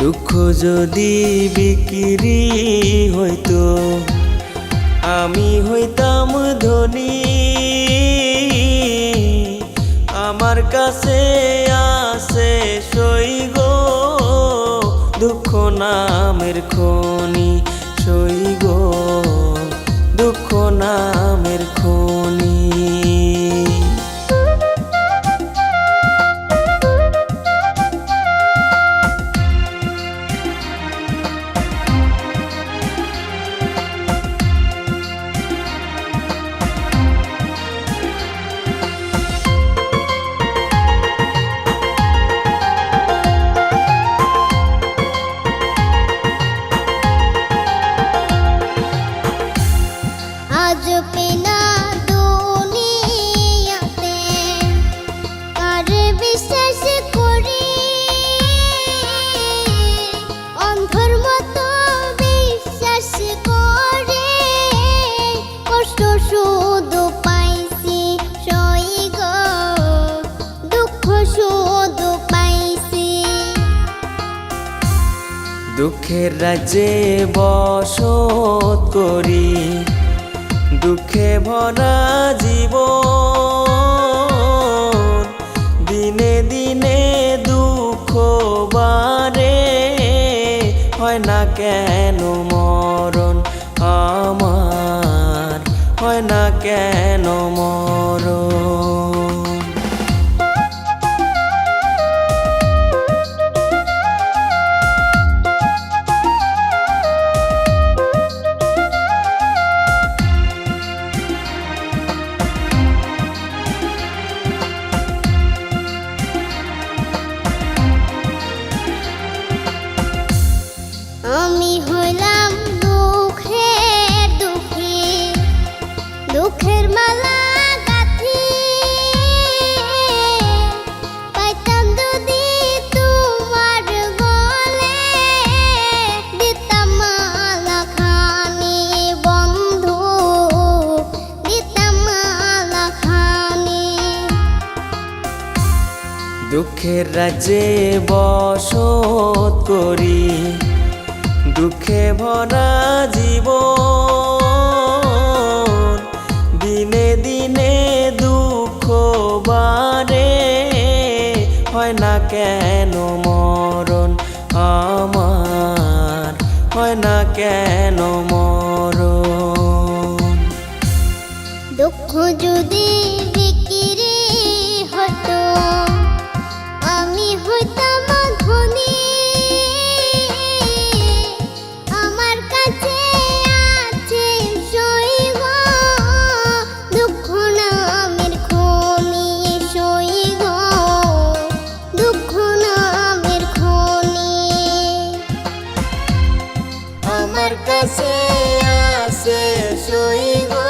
দুঃখ যদি বিক্রি হইতো আমি হইতাম ধনী। আমার কাছে আছে সই গো দুঃখ নামের খনি, সই গো দুঃখ নামের খনি। আজ পেনা দুনিয়াতে কার বিশ্বাস করি, অন্ধর মতো বিশ্বাস করে কষ্ট শুধু পাইছি সই গো দুঃখ শুধু পাইছি। দুঃখের রাজ্যে বসত করি দুঃখে ভরা জীবন, দিনে দিনে দুঃখ বাড়ে হয় না কেন মরণ আমার, হয় না কেন মরণ। আমি হইলাম দুঃখের দুঃখী, দুঃখের মালা গাঁথি পাইতাম যদি তোমার গলে, দিতাম মালা খানি বন্ধু, দিতাম মালা খানি। দুঃখের রাজ্যে বসত করি দুঃখে ভরা জীবন, দিনে দিনে দুঃখ বাড়ে হয় না কেন মরণ আমার, হয় না কেন মরণ। দুঃখ যদি বিক্রি হতো আমি হইতাম ধনী। আমার কাছে আছে সই গো দুঃখ নামের খনি, সই গো দুঃখ নামের খনি। আমার কাছে আছে সই গো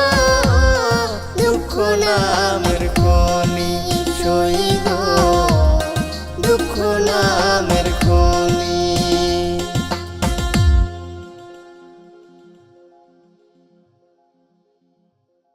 দুঃখ নাম